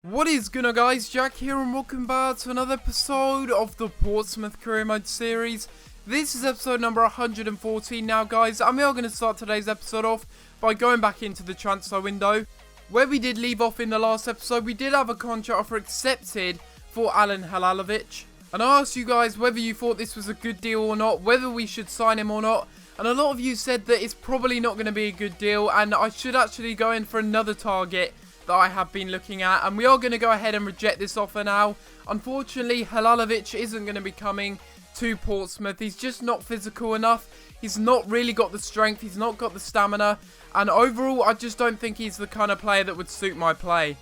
What is going on, guys? Jack here and welcome back to another episode of the Portsmouth Career Mode series. This is episode number 114 now, guys, and we are going to start today's episode off by going back into the transfer window. Where we did leave off in the last episode, we did have a contract offer accepted for Alen Halalovic. And I asked you guys whether you thought this was a good deal or not, whether we should sign him or not. And a lot of you said that it's probably not going to be a good deal and I should actually go in for another target that I have been looking at, and we are going to go ahead and reject this offer now. Unfortunately, Halalovic isn't going to be coming to Portsmouth. He's just not physical enough. He's not really got the strength. He's not got the stamina. And overall, I just don't think he's the kind of player that would suit my play.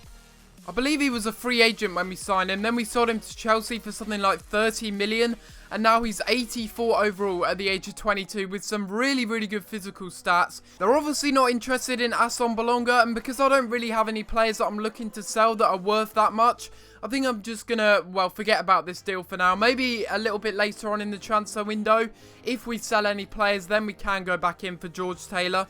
I believe he was a free agent when we signed him. Then we sold him to Chelsea for something like 30 million. And now he's 84 overall at the age of 22 with some really good physical stats. They're obviously not interested in Aston Bolonga, and because I don't really have any players that I'm looking to sell that are worth that much, I think I'm just going to, well, forget about this deal for now. Maybe a little bit later on in the transfer window, if we sell any players, then we can go back in for George Taylor.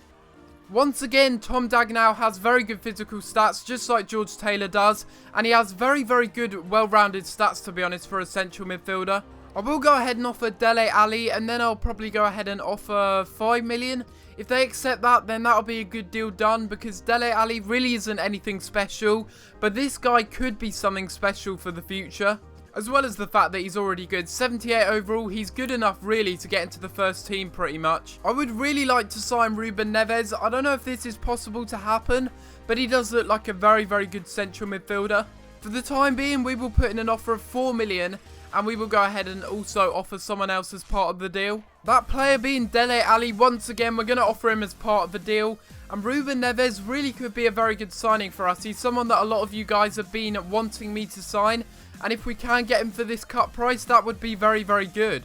Once again, Tom Dagnall has very good physical stats, just like George Taylor does, and he has very good, well-rounded stats, to be honest, for a central midfielder. I will go ahead and offer Dele Alli, and then I'll probably go ahead and offer 5 million. If they accept that, then that'll be a good deal done, because Dele Alli really isn't anything special, but this guy could be something special for the future. As well as the fact that he's already good. 78 overall, he's good enough really to get into the first team pretty much. I would really like to sign Ruben Neves. I don't know if this is possible to happen, but he does look like a very good central midfielder. For the time being, we will put in an offer of 4 million, and we will go ahead and also offer someone else as part of the deal. That player being Dele Alli. Once again, we're going to offer him as part of the deal. And Ruben Neves really could be a very good signing for us. He's someone that a lot of you guys have been wanting me to sign. And if we can get him for this cut price, that would be very good.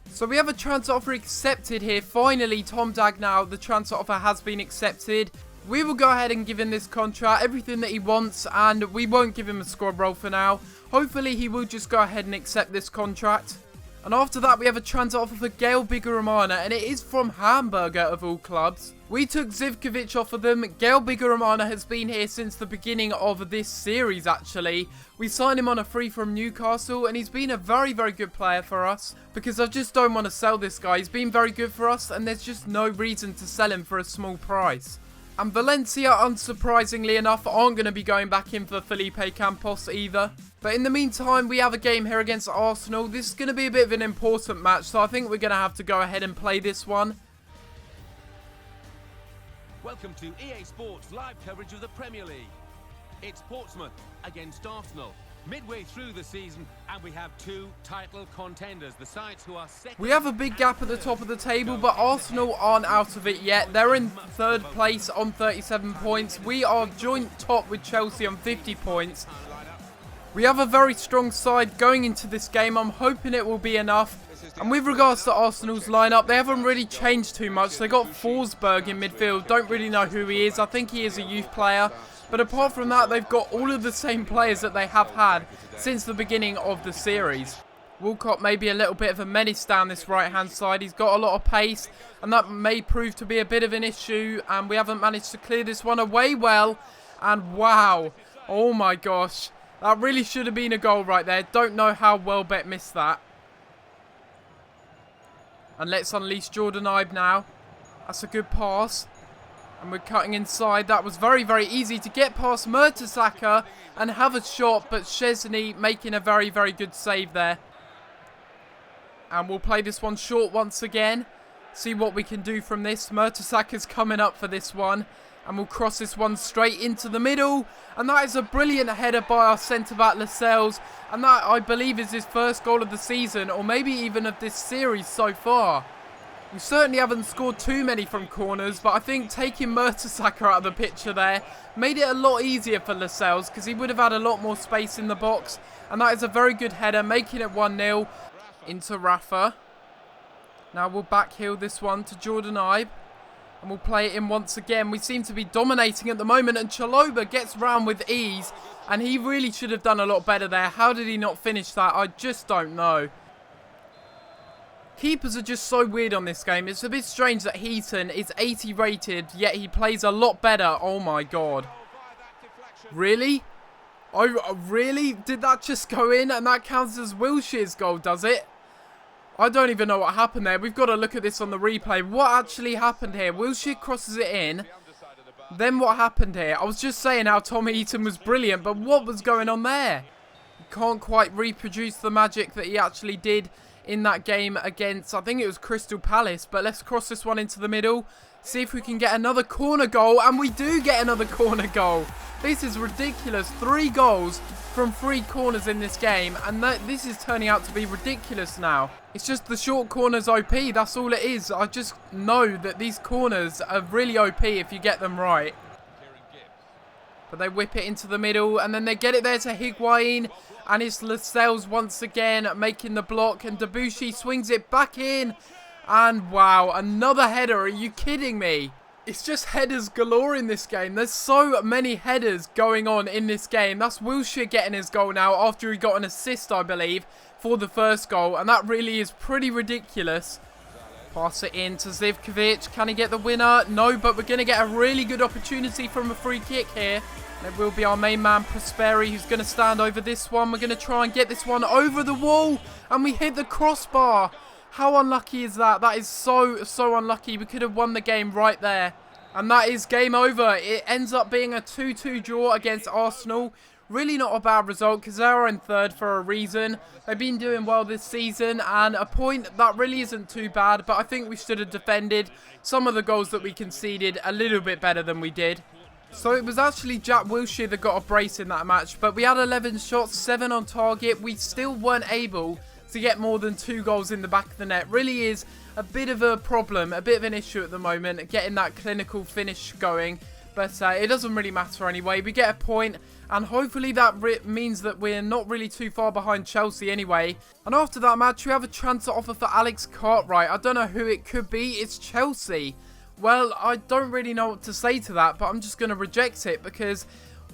So we have a transfer offer accepted here. Finally, Tom Dagnall, the transfer offer has been accepted. We will go ahead and give him this contract, everything that he wants, and we won't give him a squad role for now. Hopefully he will just go ahead and accept this contract. And after that, we have a transfer offer for Gael Bigaramana, and it is from Hamburger of all clubs. We took Zivkovic off of them. Gael Bigaramana has been here since the beginning of this series, actually. We signed him on a free from Newcastle, and he's been a very good player for us, because I just don't want to sell this guy. He's been very good for us, and there's just no reason to sell him for a small price. And Valencia, unsurprisingly enough, aren't going to be going back in for Felipe Campos either. But in the meantime, we have a game here against Arsenal. This is going to be a bit of an important match, so I think we're going to have to go ahead and play this one. Welcome to EA Sports live coverage of the Premier League. It's Portsmouth against Arsenal. Midway through the season, and we have two title contenders, the sides who are second. We have a big gap at the top of the table, but Arsenal aren't out of it yet. They're in third place on 37 points. We are joint top with Chelsea on 50 points. We have a very strong side going into this game. I'm hoping it will be enough. And with regards to Arsenal's lineup, they haven't really changed too much. They got Forsberg in midfield. Don't really know who he is. I think he is a youth player. But apart from that, they've got all of the same players that they have had since the beginning of the series. Walcott may be a little bit of a menace down this right-hand side. He's got a lot of pace, and that may prove to be a bit of an issue. And we haven't managed to clear this one away well. And wow, oh my gosh. That really should have been a goal right there. Don't know how Welbeck missed that. And let's unleash Jordan Ibe now. That's a good pass. And we're cutting inside. That was very easy to get past Mertesacker and have a shot. But Szczesny making a very good save there. And we'll play this one short once again. See what we can do from this. Mertesacker's coming up for this one. And we'll cross this one straight into the middle. And that is a brilliant header by our centre-back Lascelles. And that, I believe, is his first goal of the season. Or maybe even of this series so far. We certainly haven't scored too many from corners. But I think taking Mertesacker out of the picture there made it a lot easier for Lascelles, because he would have had a lot more space in the box. And that is a very good header, making it 1-0 into Rafa. Now we'll backheel this one to Jordan Ibe. And we'll play it in once again. We seem to be dominating at the moment. And Chalobah gets round with ease. And he really should have done a lot better there. How did he not finish that? I just don't know. Keepers are just so weird on this game. It's a bit strange that Heaton is 80 rated, yet he plays a lot better. Oh my god. Really? Oh, really? Did that just go in? And that counts as Wilshire's goal, does it? I don't even know what happened there. We've got to look at this on the replay. What actually happened here? Wilshere crosses it in. Then what happened here? I was just saying how Tom Heaton was brilliant, but what was going on there? He can't quite reproduce the magic that he actually did in that game against, I think it was Crystal Palace. But let's cross this one into the middle. See if we can get another corner goal. And we do get another corner goal. This is ridiculous. 3 goals from 3 corners in this game. And this is turning out to be ridiculous now. It's just the short corners OP. That's all it is. I just know that these corners are really OP if you get them right. But they whip it into the middle. And then they get it there to Higuain. And it's Lascelles once again making the block. And Debuchy swings it back in. And wow, another header. Are you kidding me? It's just headers galore in this game. There's so many headers going on in this game. That's Wilshere getting his goal now after he got an assist, I believe, for the first goal. And that really is pretty ridiculous. Pass it in to Zivkovic. Can he get the winner? No, but we're going to get a really good opportunity from a free kick here. And it will be our main man, Prosperi, who's going to stand over this one. We're going to try and get this one over the wall. And we hit the crossbar. How unlucky is that? That is so unlucky. We could have won the game right there. And that is game over. It ends up being a 2-2 draw against Arsenal. Really not a bad result because they are in third for a reason. They've been doing well this season and a point that really isn't too bad. But I think we should have defended some of the goals that we conceded a little bit better than we did. So it was actually Jack Wilshere that got a brace in that match. But we had 11 shots, 7 on target. We still weren't able to get more than 2 goals in the back of the net. Really is a bit of a problem, a bit of an issue at the moment, getting that clinical finish going. But it doesn't really matter anyway. We get a point, and hopefully that means that we're not really too far behind Chelsea anyway. And after that match, we have a transfer offer for Alex Cartwright. I don't know who it could be. It's Chelsea. Well, I don't really know what to say to that, but I'm just going to reject it because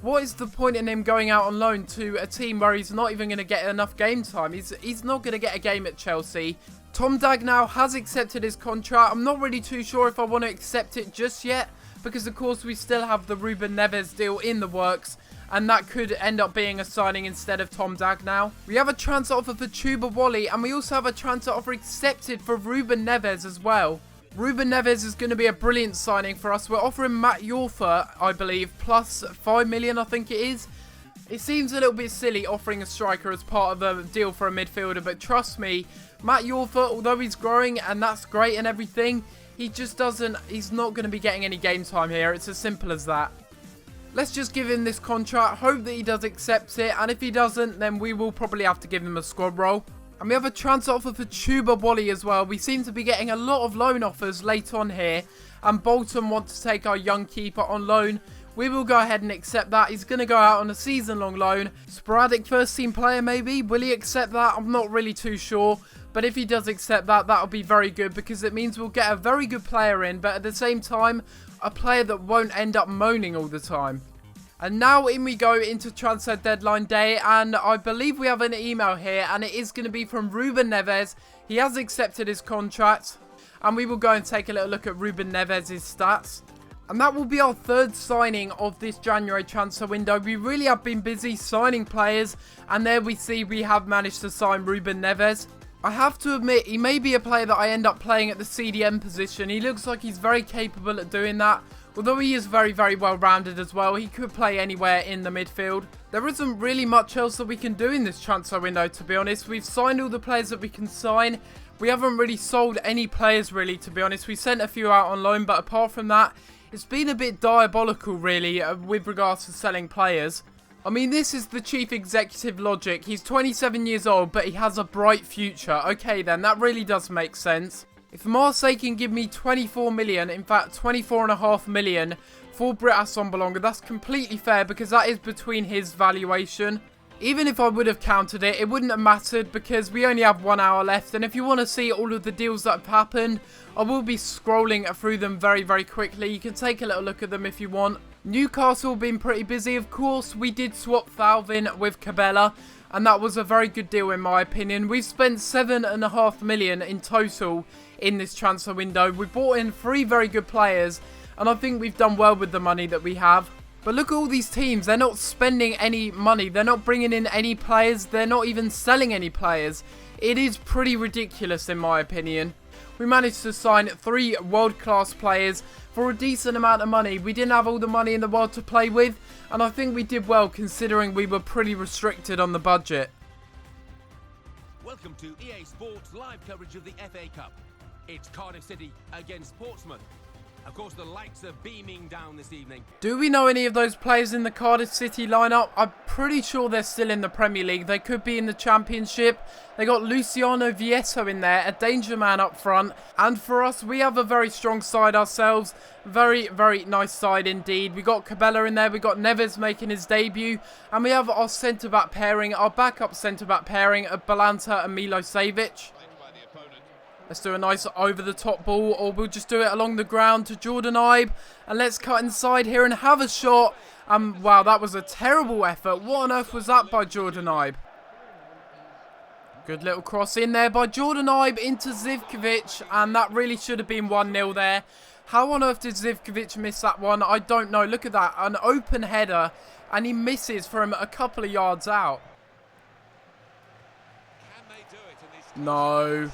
what is the point in him going out on loan to a team where he's not even going to get enough game time? He's not going to get a game at Chelsea. Tom Dagnall has accepted his contract. I'm not really too sure if I want to accept it just yet because, of course, we still have the Ruben Neves deal in the works and that could end up being a signing instead of Tom Dagnall. We have a transfer offer for Chuba Wally and we also have a transfer offer accepted for Ruben Neves as well. Ruben Neves is going to be a brilliant signing for us. We're offering Matt Yorfer, I believe, plus 5 million, I think it is. It seems a little bit silly offering a striker as part of a deal for a midfielder, but trust me, Matt Yorfer, although he's growing and that's great and everything, he's not going to be getting any game time here. It's as simple as that. Let's just give him this contract, hope that he does accept it, and if he doesn't, then we will probably have to give him a squad role. And we have a transfer offer for Chuba Wally as well. We seem to be getting a lot of loan offers late on here. And Bolton want to take our young keeper on loan. We will go ahead and accept that. He's going to go out on a season-long loan. Sporadic first-team player maybe. Will he accept that? I'm not really too sure. But if he does accept that, that'll be very good. Because it means we'll get a very good player in. But at the same time, a player that won't end up moaning all the time. And now in we go into transfer deadline day, and I believe we have an email here, and it is going to be from Ruben Neves. He has accepted his contract, and we will go and take a little look at Ruben Neves' stats. And that will be our 3rd signing of this January transfer window. We really have been busy signing players, and there we see we have managed to sign Ruben Neves. I have to admit, he may be a player that I end up playing at the CDM position. He looks like he's very capable at doing that. Although he is very, very well-rounded as well, he could play anywhere in the midfield. There isn't really much else that we can do in this transfer window, to be honest. We've signed all the players that we can sign. We haven't really sold any players, really, to be honest. We sent a few out on loan, but apart from that, it's been a bit diabolical, really, with regards to selling players. I mean, this is the chief executive logic. He's 27 years old, but he has a bright future. Okay, then, that really does make sense. If Marseille can give me 24 million, in fact 24.5 million for Britt Assombalonga, that's completely fair because that is between his valuation. Even if I would have counted it, it wouldn't have mattered because we only have 1 hour left. And if you want to see all of the deals that have happened, I will be scrolling through them very, very quickly. You can take a little look at them if you want. Newcastle been pretty busy, of course. We did swap Thauvin with Cabela, and that was a very good deal in my opinion. We've spent 7.5 million in total in this transfer window. We brought in 3 very good players, and I think we've done well with the money that we have. But look at all these teams. They're not spending any money. They're not bringing in any players. They're not even selling any players. It is pretty ridiculous in my opinion. We managed to sign 3 world-class players for a decent amount of money. We didn't have all the money in the world to play with, and I think we did well considering we were pretty restricted on the budget. Welcome to EA Sports live coverage of the FA Cup. It's Cardiff City against Portsmouth. Of course, the lights are beaming down this evening. Do we know any of those players in the Cardiff City lineup? I'm pretty sure they're still in the Premier League. They could be in the Championship. They got Luciano Vieto in there, a danger man up front. And for us, we have a very strong side ourselves. Very, very nice side indeed. We got Cabella in there. We got Neves making his debut. And we have our centre-back pairing, our backup centre-back pairing of Balanta and Milosevic. Let's do a nice over-the-top ball, or we'll just do it along the ground to Jordan Ibe. And let's cut inside here and have a shot. Wow, that was a terrible effort. What on earth was that by Jordan Ibe? Good little cross in there by Jordan Ibe into Zivkovic. And that really should have been 1-0 there. How on earth did Zivkovic miss that one? I don't know. Look at that. An open header. And he misses from a couple of yards out. No.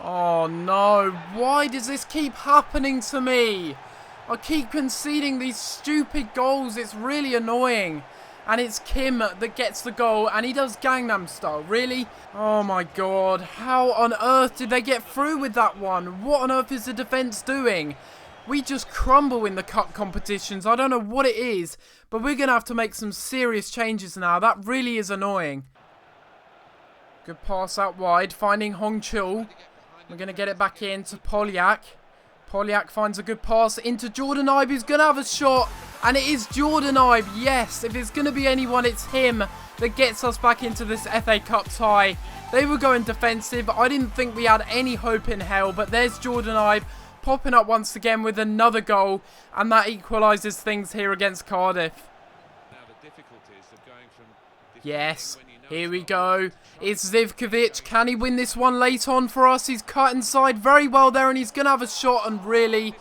Oh no, why does this keep happening to me? I keep conceding these stupid goals, it's really annoying. And it's Kim that gets the goal, and he does Gangnam Style, really? Oh my god, how on earth did they get through with that one? What on earth is the defence doing? We just crumble in the cup competitions, I don't know what it is, but we're going to have to make some serious changes now, that really is annoying. Good pass out wide, finding Hong Chul. We're going to get it back in to Polyak. Polyak finds a good pass into Jordan Ibe, who's going to have a shot. And it is Jordan Ibe, yes. If it's going to be anyone, it's him that gets us back into this FA Cup tie. They were going defensive. I didn't think we had any hope in hell. But there's Jordan Ibe popping up once again with another goal. And that equalises things here against Cardiff. Yes. Here we go. It's Zivkovic. Can he win this one late on for us? He's cut inside very well there and he's going to have a shot and really...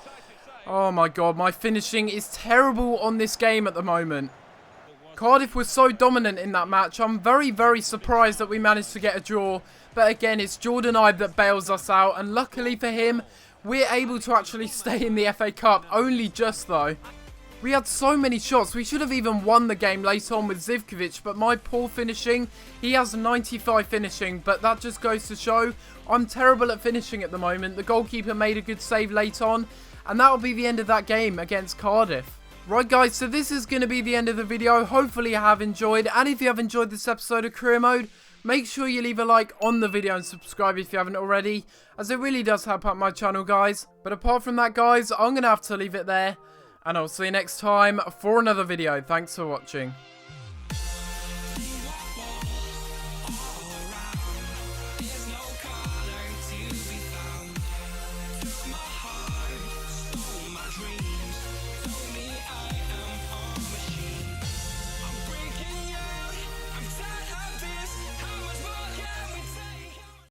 Oh my god, my finishing is terrible on this game at the moment. Cardiff was so dominant in that match. I'm very, very surprised that we managed to get a draw. But again, it's Jordan Ibe that bails us out. And luckily for him, we're able to actually stay in the FA Cup. Only just though. We had so many shots. We should have even won the game late on with Zivkovic. But my poor finishing, he has 95 finishing. But that just goes to show I'm terrible at finishing at the moment. The goalkeeper made a good save late on. And that'll be the end of that game against Cardiff. Right guys, so this is going to be the end of the video. Hopefully you have enjoyed. And if you have enjoyed this episode of Career Mode, make sure you leave a like on the video and subscribe if you haven't already. As it really does help out my channel guys. But apart from that guys, I'm going to have to leave it there. And I'll see you next time for another video. Thanks for watching.